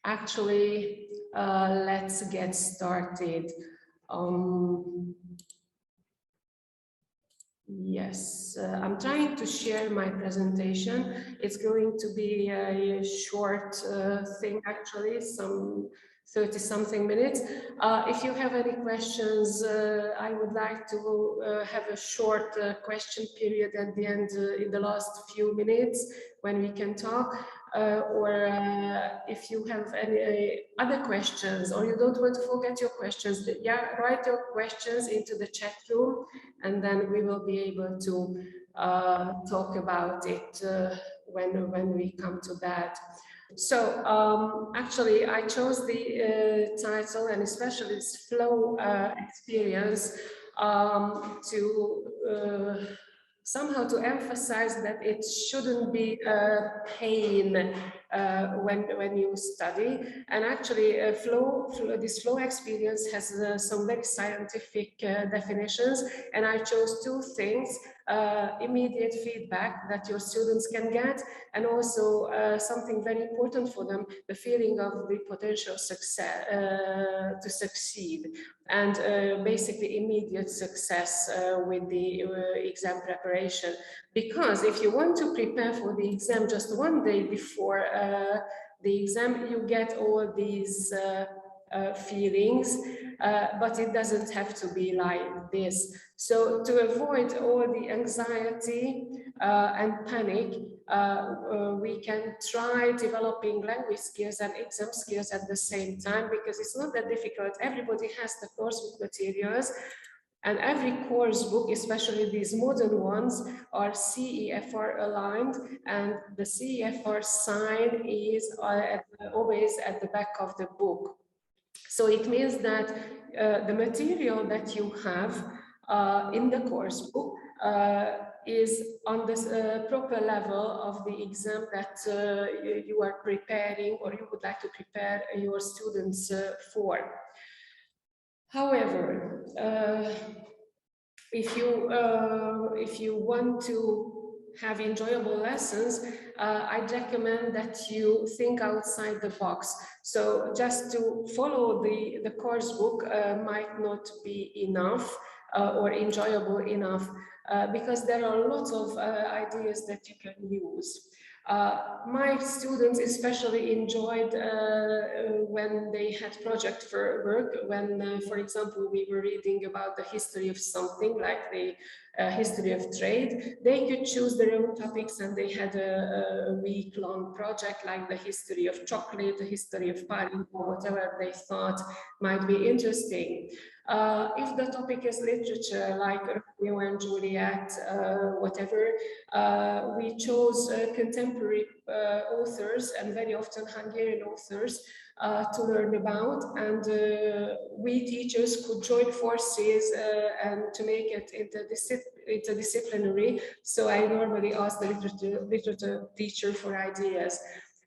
Actually, let's get started. Yes, I'm trying to share my presentation. It's going to be a short thing, actually, some 30-something minutes. If you have any questions, I would like to have a short question period at the end, in the last few minutes, when we can talk. Or if you have any other questions, or you don't want to forget your questions, yeah, write your questions into the chat room, and then we will be able to talk about it when we come to that. So actually, I chose the title, and especially this flow experience, to somehow to emphasize that it shouldn't be a pain when you study. And actually, this flow experience has some very scientific definitions, and I chose two things: immediate feedback that your students can get, and also something very important for them, the feeling of the potential success to succeed, and basically immediate success with the exam preparation. Because if you want to prepare for the exam just one day before the exam, you get all these feelings, but it doesn't have to be like this. So to avoid all the anxiety and panic, we can try developing language skills and exam skills at the same time, because it's not that difficult. Everybody has the coursebook materials, and every course book, especially these modern ones, are CEFR aligned, and the CEFR sign is always at the back of the book. So it means that the material that you have in the course book is on the proper level of the exam that you are preparing, or you would like to prepare your students for. However, if you want to have enjoyable lessons, I'd recommend that you think outside the box. So just to follow the course book might not be enough or enjoyable enough, because there are lots of ideas that you can use. My students especially enjoyed when they had project work, when, for example, we were reading about the history of something, like the history of trade. They could choose their own topics, and they had a week-long project, like the history of chocolate, the history of Paris, or whatever they thought might be interesting. If the topic is literature, like Romeo and Juliet, whatever, we chose contemporary authors, and very often Hungarian authors, to learn about, and we teachers could join forces and to make it interdisciplinary. So I normally ask the literature teacher for ideas.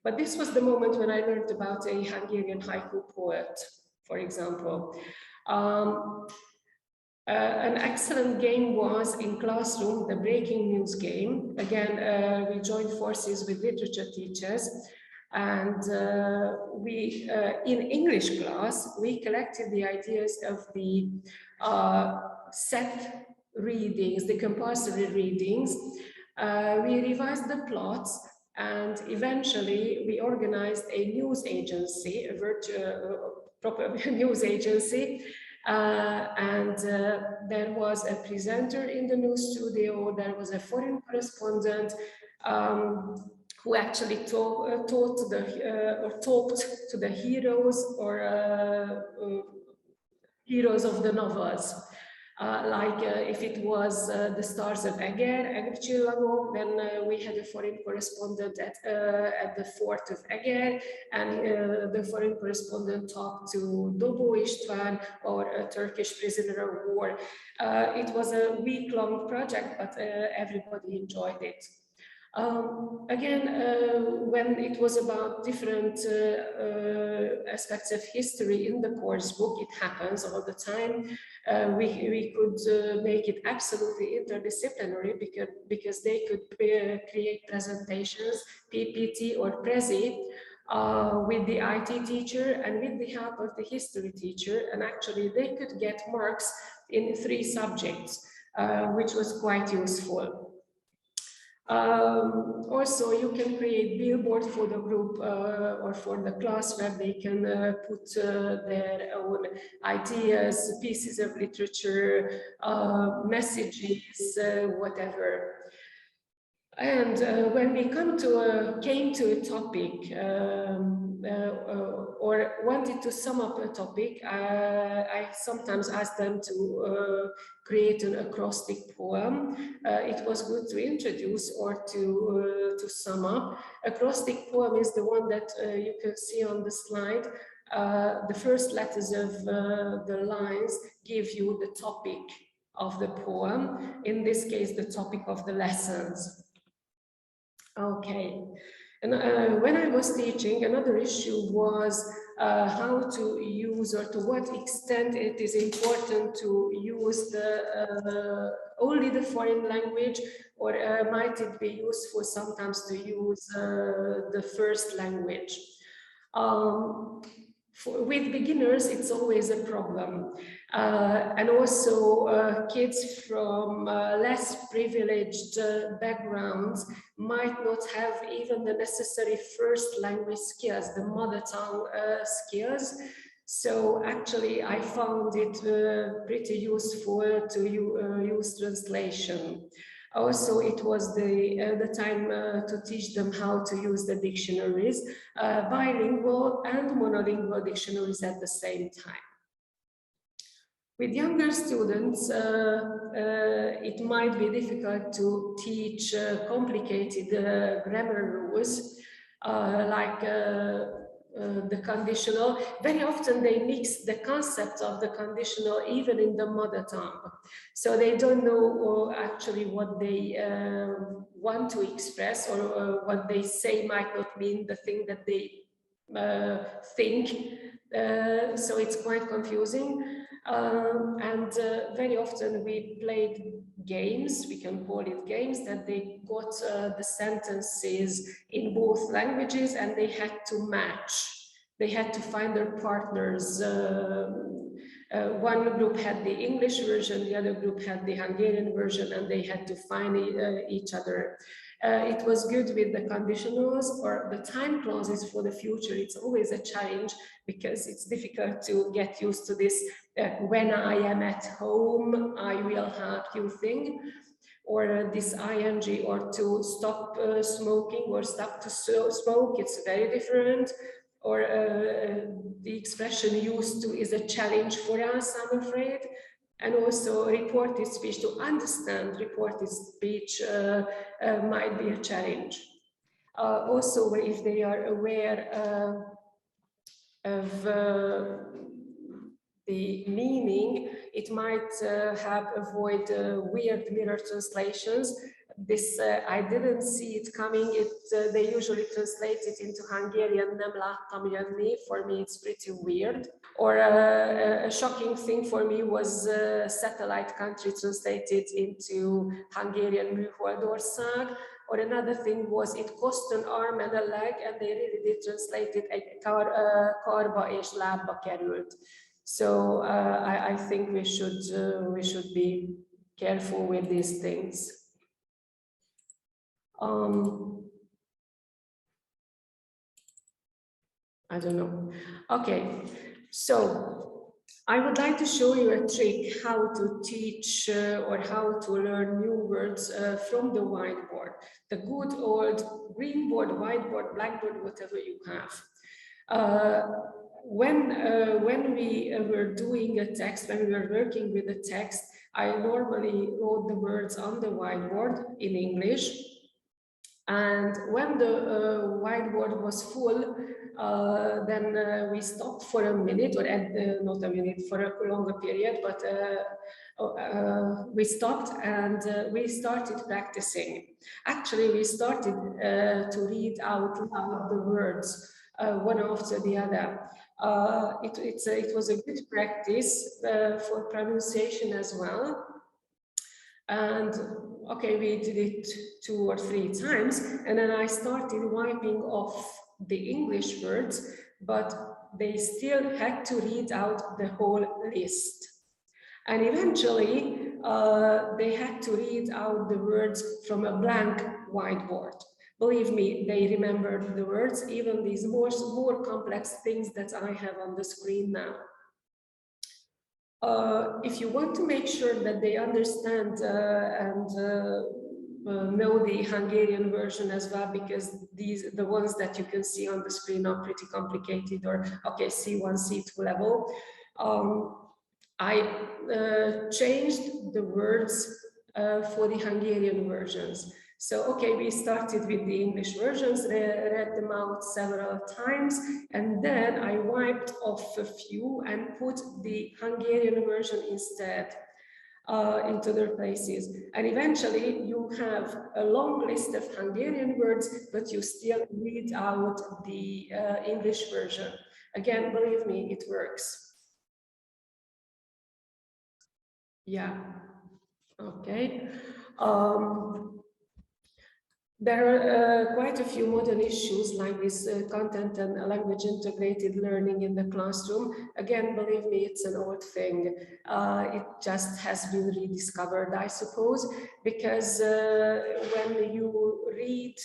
But this was the moment when I learned about a Hungarian haiku poet, for example. An excellent game was in classroom, the breaking news game. Again, we joined forces with literature teachers, and in English class, we collected the ideas of the set readings, the compulsory readings. We revised the plots, and eventually we organized a news agency, a proper news agency. There was a presenter in the news studio. There was a foreign correspondent who actually talked to the heroes, or heroes of the novels. If it was the Stars of Eger Csillagok, then we had a foreign correspondent at the Fort of Eger, and the foreign correspondent talked to Dobó István, or a Turkish prisoner of war. It was a week-long project, but everybody enjoyed it. When it was about different aspects of history in the course book, it happens all the time. We could make it absolutely interdisciplinary, because they could create presentations, PPT or Prezi, with the IT teacher and with the help of the history teacher, and actually they could get marks in 3 subjects, which was quite useful. Also, you can create billboard for the group or for the class where they can put their own ideas, pieces of literature, messages, whatever. And when we came to a topic or wanted to sum up a topic, I sometimes asked them to create an acrostic poem. It was good to introduce or to sum up. Acrostic poem is the one that you can see on the slide. The first letters of the lines give you the topic of the poem. In this case, the topic of the lessons. Okay, and when I was teaching, another issue was how to use, or to what extent it is important to use the only the foreign language, or might it be useful sometimes to use the first language. With beginners, it's always a problem. And also kids from less privileged backgrounds might not have even the necessary first language skills, the mother tongue skills. So actually, I found it pretty useful to use translation. Also, it was the time to teach them how to use the dictionaries, bilingual and monolingual dictionaries at the same time. With younger students, it might be difficult to teach complicated grammar rules, like the conditional. Very often they mix the concepts of the conditional even in the mother tongue. So they don't know actually what they want to express, or what they say might not mean the thing that they think. So it's quite confusing. And very often we played games, we can call it games, that they got the sentences in both languages and they had to match. They had to find their partners. One group had the English version, the other group had the Hungarian version, and they had to find each other. It was good with the conditionals or the time clauses for the future. It's always a challenge because it's difficult to get used to this when I am at home, I will help you thing, or this ing, or to stop smoking or stop to smoke. It's very different. Or the expression used to is a challenge for us, I'm afraid. And also reported speech, to understand reported speech might be a challenge. Also, if they are aware of the meaning, it might help avoid weird mirror translations. This I didn't see it coming. They usually translate it into Hungarian, nem láttam jönni. For me, it's pretty weird. Or a shocking thing for me was satellite country translated into Hungarian műholdország. Or another thing was it cost an arm and a leg, and they really did translate it karba és lábba került. So I think we should be careful with these things. I don't know. Okay, so I would like to show you a trick how to teach or how to learn new words from the whiteboard. The good old green board, whiteboard, blackboard, whatever you have. When we were doing a text, when we were working with a text, I normally wrote the words on the whiteboard in English. And when the whiteboard was full, then we stopped for a minute, or not a minute, for a longer period, but we stopped and we started practicing. Actually, we started to read out loud the words one after the other. It was a good practice for pronunciation as well. And okay, we did it 2 or 3 times, and then I started wiping off the English words, but they still had to read out the whole list. And eventually, they had to read out the words from a blank whiteboard. Believe me, they remembered the words, even these more complex things that I have on the screen now. If you want to make sure that they understand and know the Hungarian version as well, because the ones that you can see on the screen are pretty complicated, or okay, C1, C2 level. I changed the words for the Hungarian versions. So, okay, we started with the English versions, read them out several times, and then I wiped off a few and put the Hungarian version instead into their places. And eventually you have a long list of Hungarian words, but you still read out the English version. Again, believe me, it works. Yeah, okay. There are quite a few modern issues like this content and language integrated learning in the classroom. Again, believe me, it's an old thing. It just has been rediscovered, I suppose, because when you read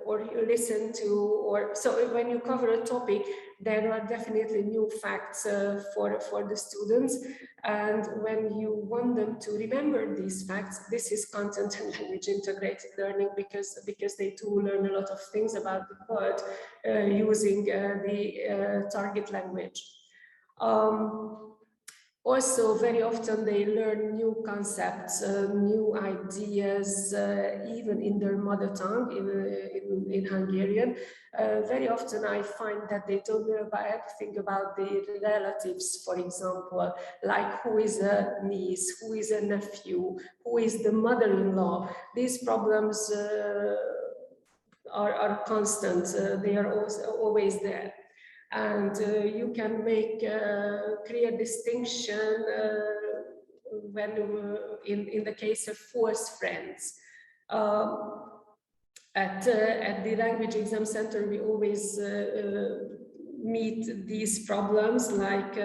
or you listen to, or so when you cover a topic, there are definitely new facts for the students. And when you want them to remember these facts, this is content and language integrated learning, because they do learn a lot of things about the world using the target language. Also, very often they learn new concepts, new ideas, even in their mother tongue, in Hungarian. Very often I find that they don't know anything about the relatives, for example, like who is a niece, who is a nephew, who is the mother-in-law. These problems are constant, they are always there. And you can make a clear distinction when in the case of false friends. At the Language Exam Center, we always meet these problems, like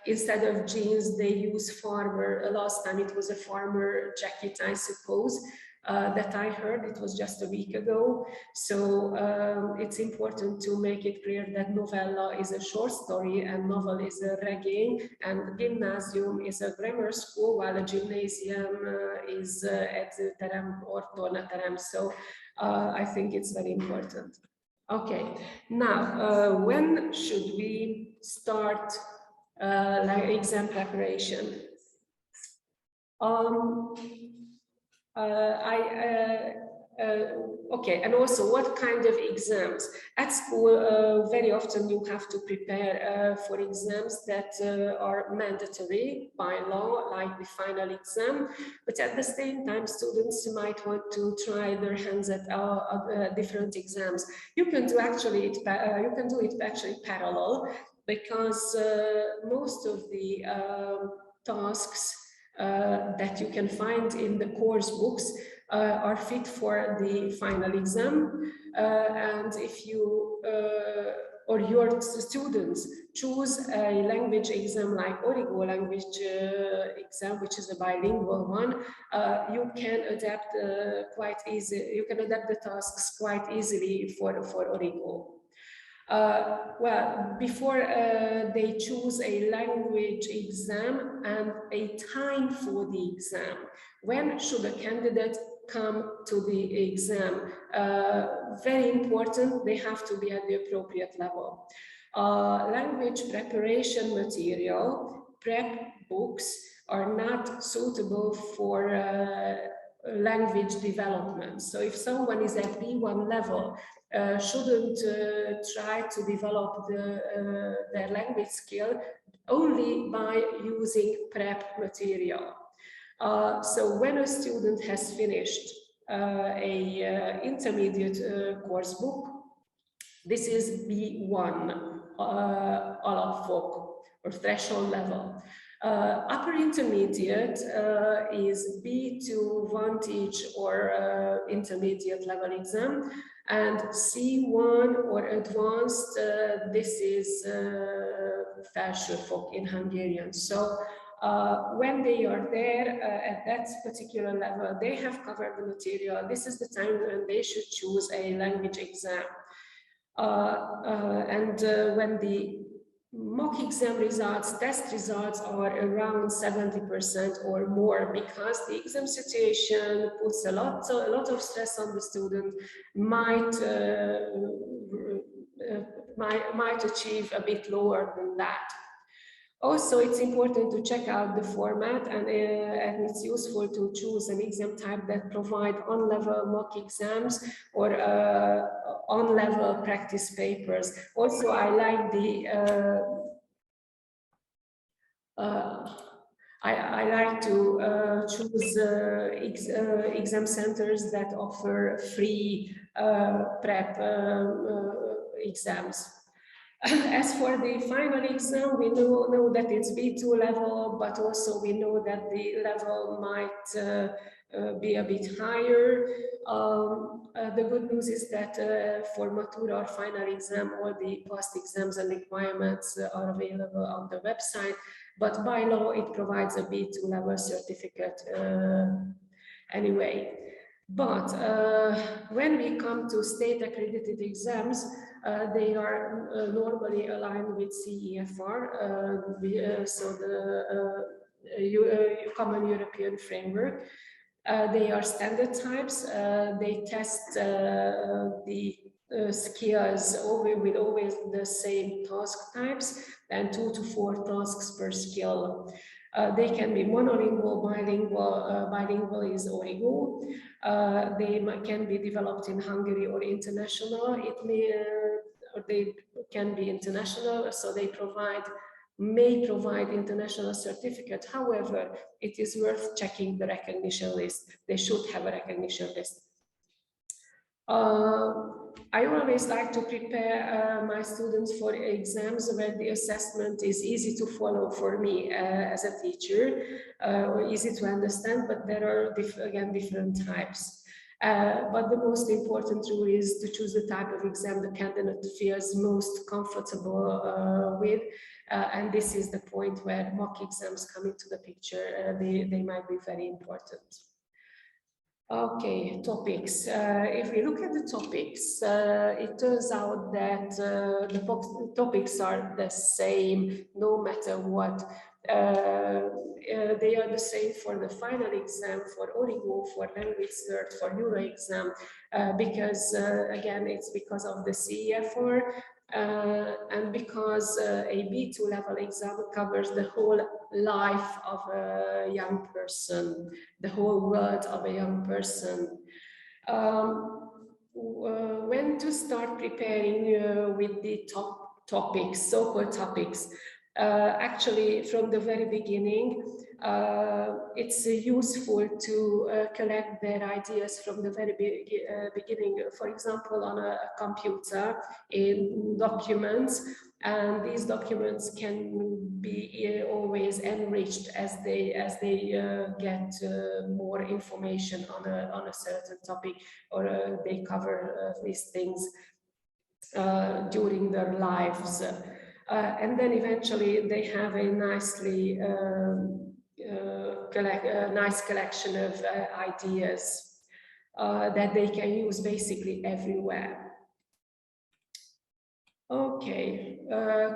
instead of jeans, they use farmer. Last time it was a farmer jacket, I suppose. That I heard, it was just a week ago. So it's important to make it clear that novella is a short story and novel is a regain, and gymnasium is a grammar school, while a gymnasium is edzőterem or tornaterem. So I think it's very important. Okay, now when should we start like exam preparation? Okay, and also what kind of exams? At school, very often you have to prepare for exams that are mandatory by law, like the final exam, but at the same time, students might want to try their hands at different exams. You can do it actually parallel, because most of the tasks that you can find in the course books are fit for the final exam. And if you or your students choose a language exam like Origo language exam, which is a bilingual one, you can adapt quite easy. You can adapt the tasks quite easily for Origo. Well, before they choose a language exam and a time for the exam, when should a candidate come to the exam? Very important, they have to be at the appropriate level. Language preparation material, prep books, are not suitable for language development. So if someone is at B1 level, shouldn't try to develop their language skill only by using prep material. So when a student has finished a intermediate course book, this is B1 alapfok or threshold level. Upper intermediate is B2 Vantage or intermediate level exam, and C1 or advanced, this is Felsőfok in Hungarian. So when they are there at that particular level, they have covered the material. This is the time when they should choose a language exam. When the mock exam results, test results are around 70% or more, because the exam situation puts a lot of stress on the student, might achieve a bit lower than that. Also, it's important to check out the format, and it's useful to choose an exam type that provide on-level mock exams or on-level practice papers. Also, I like the I like to choose exam centers that offer free prep exams. As for the final exam, we know that it's B2 level, but also we know that the level might be a bit higher. The good news is that for Matura or final exam, all the past exams and requirements are available on the website, but by law it provides a B2 level certificate anyway. But when we come to state accredited exams, they are normally aligned with CEFR, so the Common European Framework. They are standard types. They test the skills with always the same task types, and 2 to 4 tasks per skill. They can be monolingual, bilingual. Bilingual is Origo. They can be developed in Hungary or international. They can be international, so they may provide international certificate. However, it is worth checking the recognition list. They should have a recognition list. I always like to prepare my students for exams where the assessment is easy to follow for me as a teacher, or easy to understand, but there are again different types. But the most important rule is to choose the type of exam the candidate feels most comfortable with, and this is the point where mock exams come into the picture. They might be very important. Okay, topics. If we look at the topics, it turns out that the topics are the same no matter what. They are the same for the final exam, for Origo, for language cert, for Euro exam, because again, it's because of the CEFR. And because a B2 level exam covers the whole life of a young person, the whole world of a young person. When to start preparing with the top topics, so-called topics? Actually, from the very beginning, it's useful to collect their ideas from the very beginning. For example, on a computer in documents, and these documents can be always enriched as they get more information on a certain topic, or they cover these things during their lives. And then eventually they have a nice collection of ideas that they can use basically everywhere. Okay,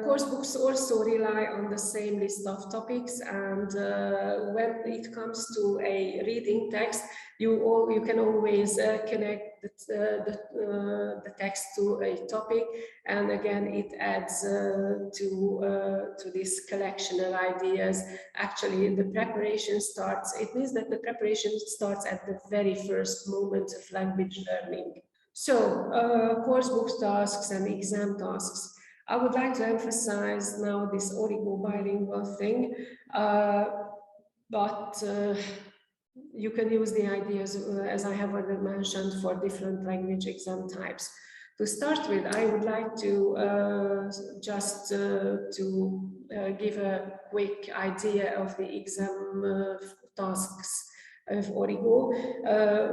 course books also rely on the same list of topics, and when it comes to a reading text, you can always connect the text to a topic, and again it adds to this collection of ideas. Actually, the preparation starts. It means that the preparation starts at the very first moment of language learning. So, course book tasks and exam tasks. I would like to emphasize now this Origo bilingual thing, but you can use the ideas, as I have already mentioned, for different language exam types. To start with, I would like to give a quick idea of the exam tasks of Origo.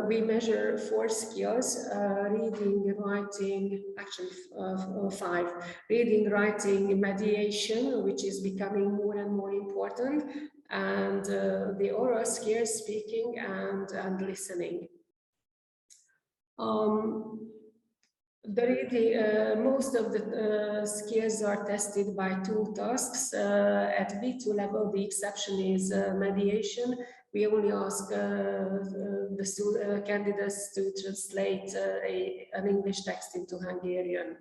We measure 4 skills: reading, writing, actually 5: reading, writing, mediation, which is becoming more and more important, and the oral skills, speaking and listening. Most of the skills are tested by 2 tasks. At B2 level, the exception is mediation. We only ask the candidates to translate an English text into Hungarian.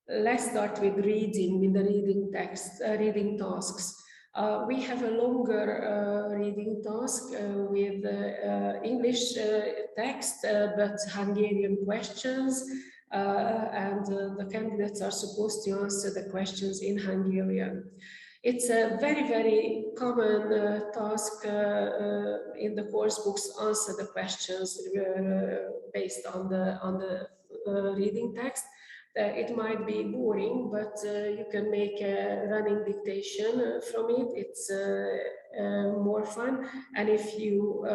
Let's start with reading, with the reading tasks. We have a longer reading task with English text, but Hungarian questions, and the candidates are supposed to answer the questions in Hungarian. It's a very, very common task in the course books. Answer the questions based on the reading text. It might be boring, but you can make a running dictation from it. It's more fun. And if you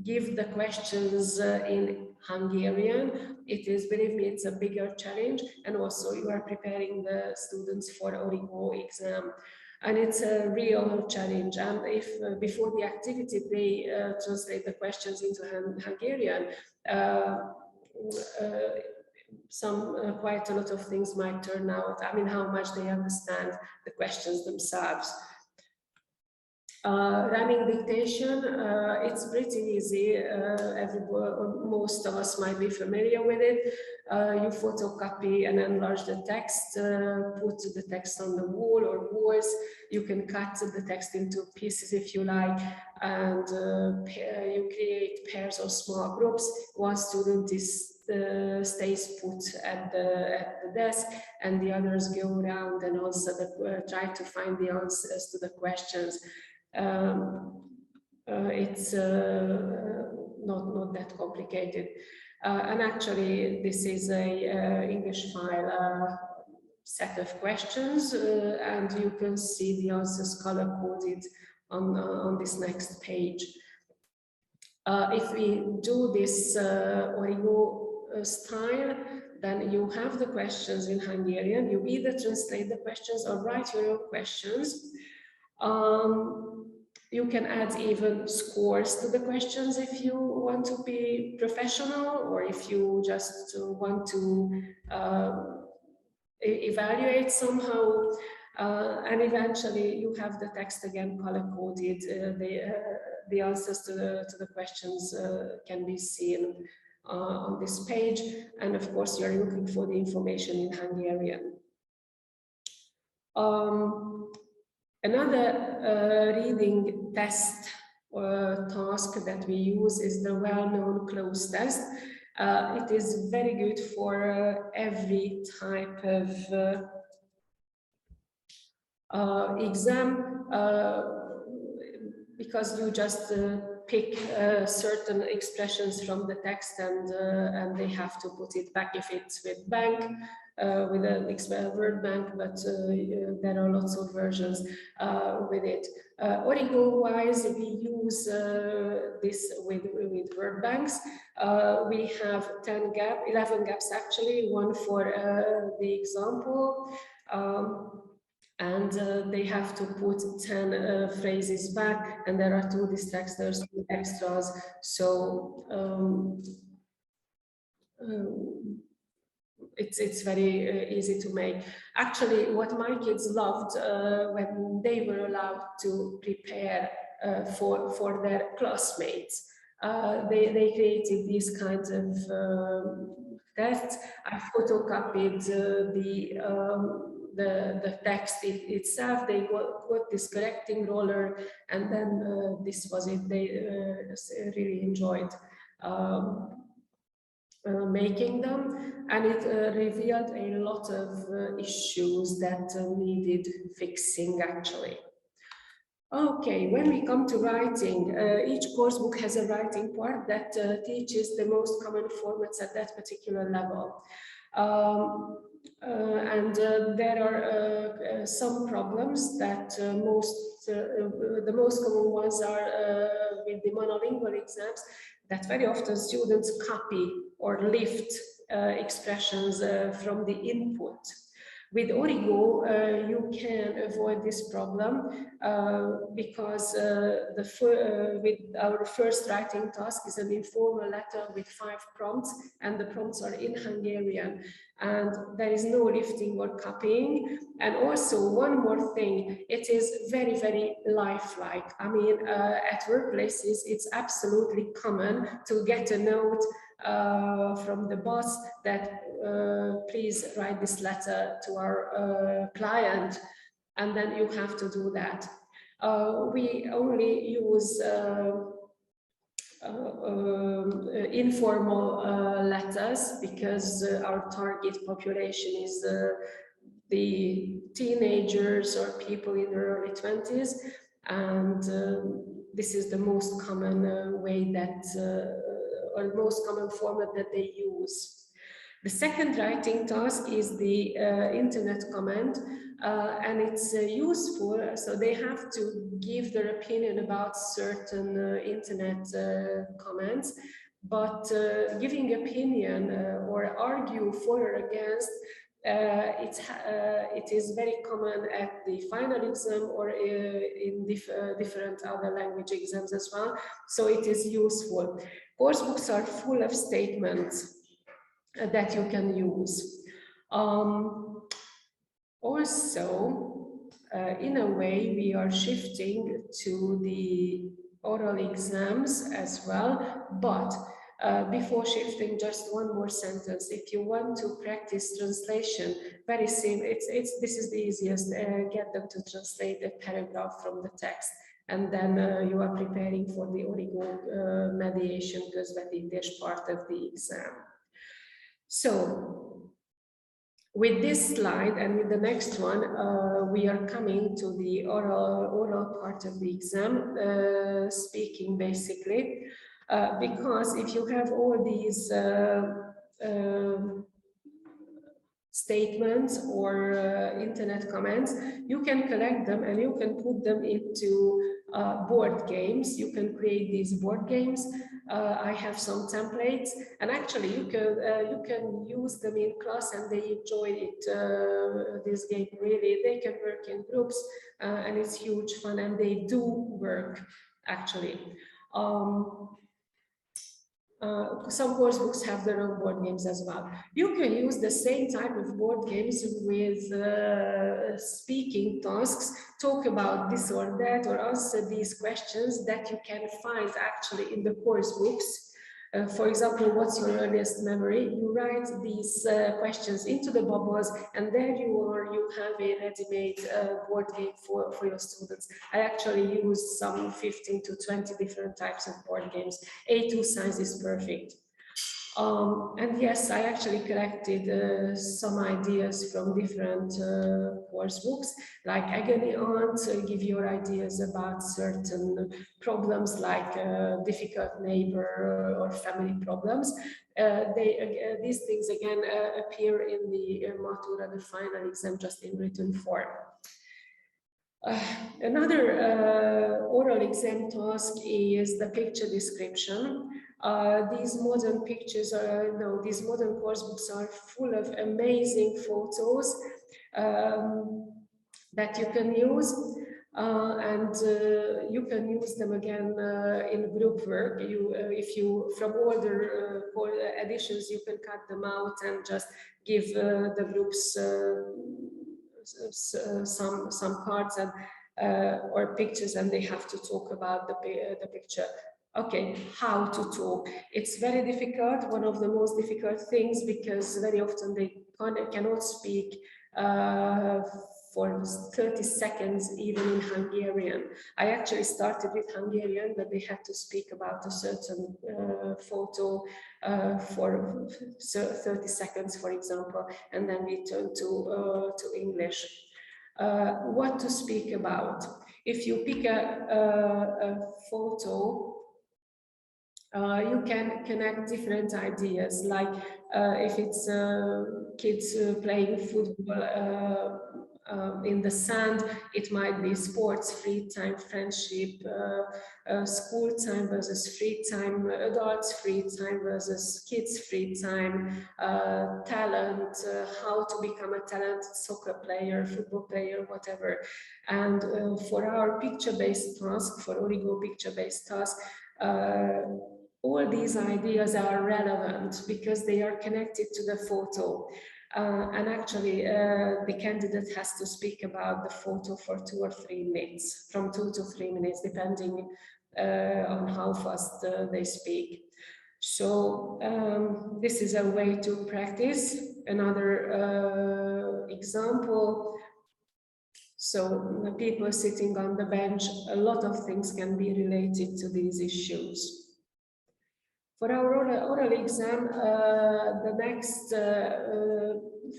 give the questions in Hungarian, it is, believe me, it's a bigger challenge. And also you are preparing the students for Origo exam. And it's a real challenge. And if before the activity they translate the questions into Hungarian, quite a lot of things might turn out. I mean, how much they understand the questions themselves. Running dictation, it's pretty easy. Most of us might be familiar with it. You photocopy and enlarge the text, put the text on the wall or walls. You can cut the text into pieces if you like, and you create pairs or small groups. One student stays put at the desk, and the others go around and also try to find the answers to the questions. It's not that complicated, and actually this is a English file set of questions, and you can see the answers color coded on this next page. If we do this Origo style, then you have the questions in Hungarian. You either translate the questions or write your own questions. You can add even scores to the questions if you want to be professional, or if you just want to evaluate somehow. And eventually you have the text again color-coded. The answers to the questions can be seen on this page. And of course, you're looking for the information in Hungarian. Another reading test task that we use is the well-known cloze test. It is very good for every type of exam, because you just pick certain expressions from the text, and they have to put it back if it's with bank, with a word bank, but there are lots of versions with it. Origo-wise, we use this with word banks. We have 11 gaps actually, one for the example. And they have to put 10 phrases back, and there are 2 distractors, 2 extras. So it's very easy to make. Actually, what my kids loved when they were allowed to prepare for their classmates, they created these kinds of tests. I photocopied the text itself. They got this correcting roller, and then this was it. They really enjoyed making them, and it revealed a lot of issues that needed fixing actually. Okay, when we come to writing, each course book has a writing part that teaches the most common formats at that particular level. There are some problems that the most common ones are with the monolingual exams, that very often students copy or lift expressions from the input. With Origo, you can avoid this problem because with our first writing task is an informal letter with 5 prompts, and the prompts are in Hungarian, and there is no lifting or copying. And also one more thing, it is very, very lifelike. I mean, at workplaces, it's absolutely common to get a note from the boss that please write this letter to our client, and then you have to do that. We only use informal letters because our target population is the teenagers or people in their early 20s, and this is the most common way that or most common format that they use. The second writing task is the internet comment, and it's useful. So they have to give their opinion about certain internet comments, but giving opinion or argue for or against, it is very common at the final exam or in different other language exams as well. So it is useful. Course books are full of statements that you can use. Also, in a way, we are shifting to the oral exams as well, but before shifting, just one more sentence. If you want to practice translation, very simple. This is the easiest. Get them to translate a paragraph from the text, and then you are preparing for the Origo mediation közvetítés part of the exam. So, with this slide and with the next one, we are coming to the oral part of the exam, speaking basically, because if you have all these statements or internet comments, you can collect them and you can put them into board games. You can create these board games. I have some templates, and actually you can use them in class, and they enjoy it. This game really, they can work in groups, and it's huge fun, and they do work actually. Some course books have their own board games as well. You can use the same type of board games with speaking tasks, talk about this or that, or answer these questions that you can find actually in the course books. For example, what's your earliest memory? You write these questions into the bubbles, and there you have a ready-made board game for your students. I actually use some 15 to 20 different types of board games. A2 size is perfect. And yes, I actually collected some ideas from different course books, like Agony Aunt, give your ideas about certain problems like difficult neighbor or family problems. These things again appear in the Matura, the final exam, just in written form. Another oral exam task is the picture description. These modern pictures are, these modern course books are full of amazing photos that you can use. And you can use them again in group work. If you, from older editions, you can cut them out and just give the groups some cards and or pictures, and they have to talk about the picture. Okay, how to talk. It's very difficult, one of the most difficult things, because very often they cannot speak for 30 seconds, even in Hungarian. I actually started with Hungarian, but they had to speak about a certain photo for 30 seconds, for example, and then we turned to English. What to speak about? if you pick a photo, you can connect different ideas, like if it's kids playing football in the sand, it might be sports, free time, friendship, school time versus free time, adults free time versus kids free time, talent, how to become a talented soccer player, football player, whatever. And for our picture-based task, for Origo picture-based task, all these ideas are relevant because they are connected to the photo. And actually, the candidate has to speak about the photo for 2 or 3 minutes, from 2 to 3 minutes, depending on how fast they speak. So this is a way to practice. Another example. So the people sitting on the bench, a lot of things can be related to these issues. For our oral exam, the next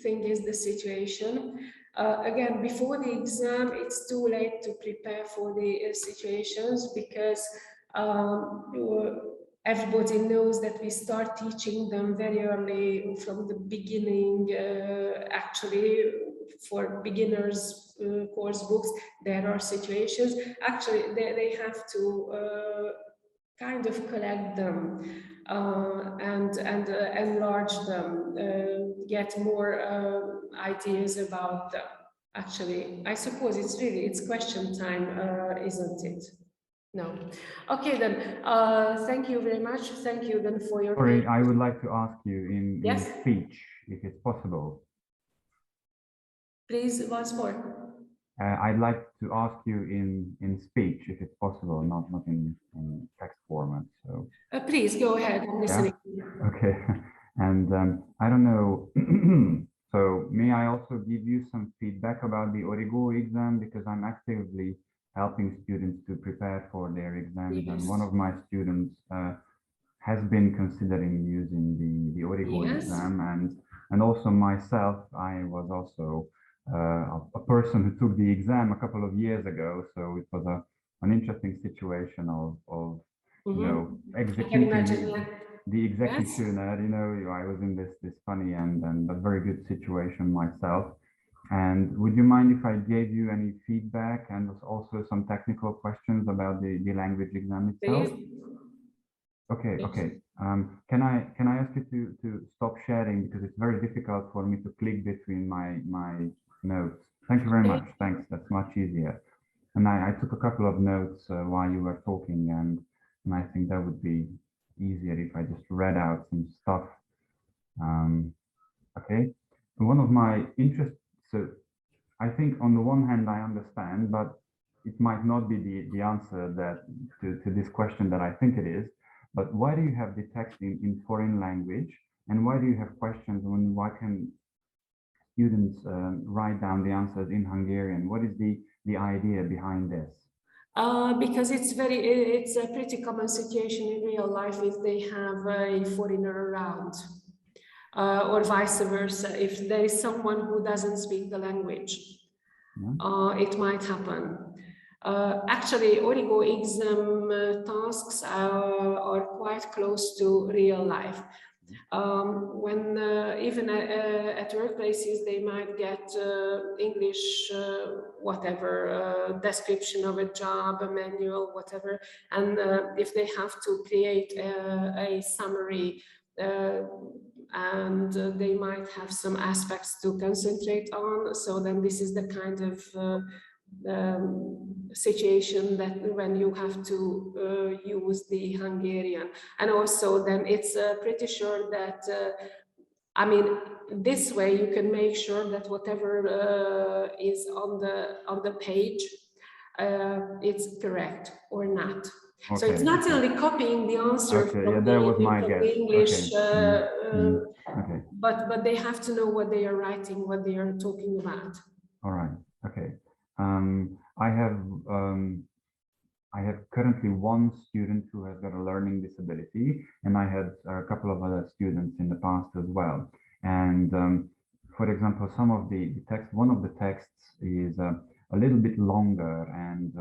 thing is the situation. Again, before the exam, it's too late to prepare for the situations because everybody knows that we start teaching them very early from the beginning. Actually, for beginners course books, there are situations. Actually, they have to kind of collect them and enlarge them, get more ideas about them. Actually, I suppose it's question time, isn't it? No. Okay, then. Thank you very much. Thank you then for your. Sorry, I would like to ask you in yes? speech, if it's possible. Please, once more. I'd like to ask you in speech, if it's possible, not in text format. So please go ahead. I'm listening. Yeah? Okay, and I don't know. So may I also give you some feedback about the Origo exam, because I'm actively helping students to prepare for their exams, and one of my students has been considering using the Origo exam, and also myself. I was also a person who took the exam a couple of years ago, so it was an interesting situation of you know, executing the executioner. You know, I was in this funny and a very good situation myself. And would you mind if I gave you any feedback and also some technical questions about the language exam itself? Okay, okay. Can I ask you to stop sharing, because it's very difficult for me to click between my notes. Thank you very much. Thanks. That's much easier. And I took a couple of notes while you were talking, and I think that would be easier if I just read out some stuff. Okay. One of my interests. So I think on the one hand I understand, but it might not be the answer that to this question that I think it is. But why do you have the text in foreign language, and why do you have questions when why can students write down the answers in Hungarian? What is the idea behind this? Because it's a pretty common situation in real life if they have a foreigner around, or vice versa. If there is someone who doesn't speak the language, it might happen. Actually, Origo exam tasks are quite close to real life. When even at workplaces, they might get English, whatever, description of a job, a manual, whatever. And if they have to create a summary, and they might have some aspects to concentrate on. So then this is the kind of situation that when you have to use the Hungarian. And also then it's pretty sure that I mean, this way you can make sure that whatever is on the page, it's correct or not. Okay. So it's not only copying the answer from the English, okay. But they have to know what they are writing, what they are talking about. All right. Okay. I have currently one student who has got a learning disability, and I had a couple of other students in the past as well. And for example, some of the text, one of the texts is a little bit longer, and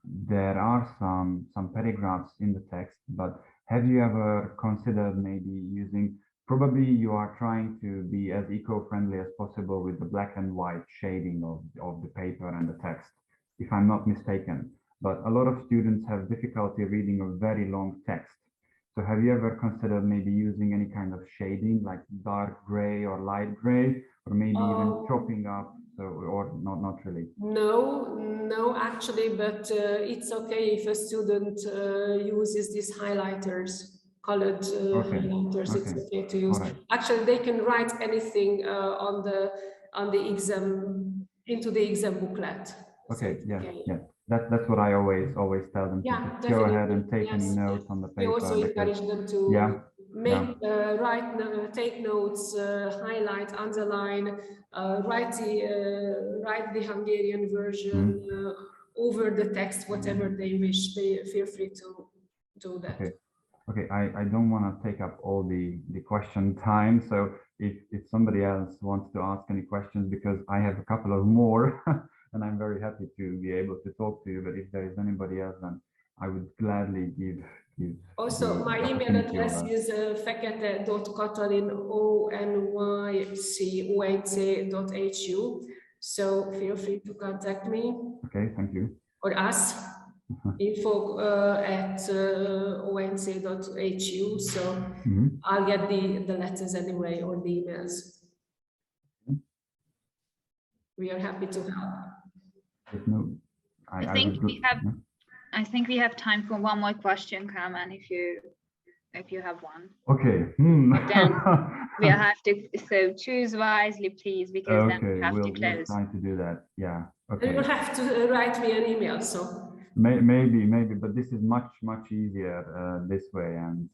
there are some paragraphs in the text, but have you ever considered maybe using, probably you are trying to be as eco-friendly as possible with the black and white shading of the paper and the text, if I'm not mistaken, but a lot of students have difficulty reading a very long text. So have you ever considered maybe using any kind of shading like dark gray or light gray, or maybe even chopping up, so, or not really? No, actually, but it's okay if a student uses these highlighters, colored highlighters. It's okay to use. Right. Actually, they can write anything on the exam, into the exam booklet. Okay, so yeah. That's what I always tell them, to go ahead and take any notes on the paper. We also encourage them to take notes, highlight, underline, write the Hungarian version over the text, whatever they wish. They feel free to do that. Okay, I don't want to take up all the question time, so if somebody else wants to ask any questions, because I have a couple of more and I'm very happy to be able to talk to you, but if there is anybody else, then I would gladly give also, my email address is fekete.katalin@onyc.hu, so feel free to contact me. Okay, thank you. Or us. Info at onc.hu, so I'll get the letters anyway, or the emails. We are happy to help. I think we have time for one more question, Carmen, if you have one. Okay. Then we have to, so choose wisely, please, because then we have to close. We'll try to do that. Yeah. Okay. You will have to write me an email, so. Maybe, but this is much easier this way. And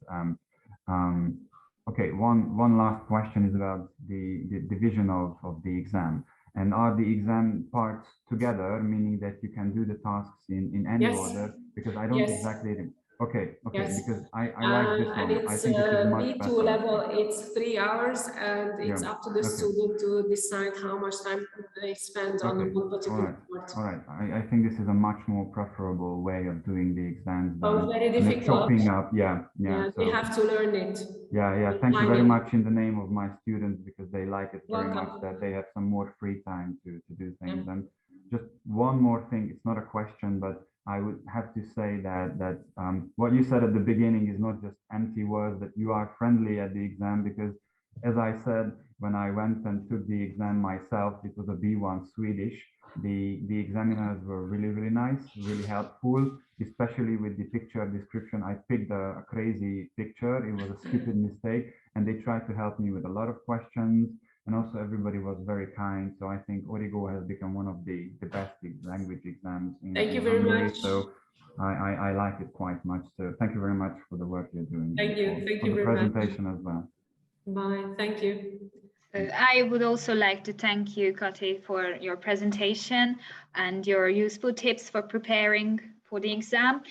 okay, one last question is about the division of the exam. And are the exam parts together, meaning that you can do the tasks in any order? Because I don't exactly. Okay, because I like this one. And it's I think it is much B2 level, it's 3 hours, and it's up to the student to decide how much time they spend on one particular part. All right, I think this is a much more preferable way of doing the exams than very difficult. Chopping up. Yeah, so they have to learn it. Yeah. Thank you very much in the name of my students, because they like it very much, that they have some more free time to do things. And just one more thing, it's not a question, but I would have to say that what you said at the beginning is not just empty words, that you are friendly at the exam, because as I said, when I went and took the exam myself, it was a B1 Swedish. The examiners were really nice, really helpful, especially with the picture description. I picked a crazy picture. It was a stupid mistake, and they tried to help me with a lot of questions. And also everybody was very kind. So I think Origo has become one of the best language exams in Thank you very much. So I like it quite much. So thank you very much for the work you're doing. Thank you very much. Presentation as well. Bye, thank you. I would also like to thank you, Kati, for your presentation and your useful tips for preparing for the exam.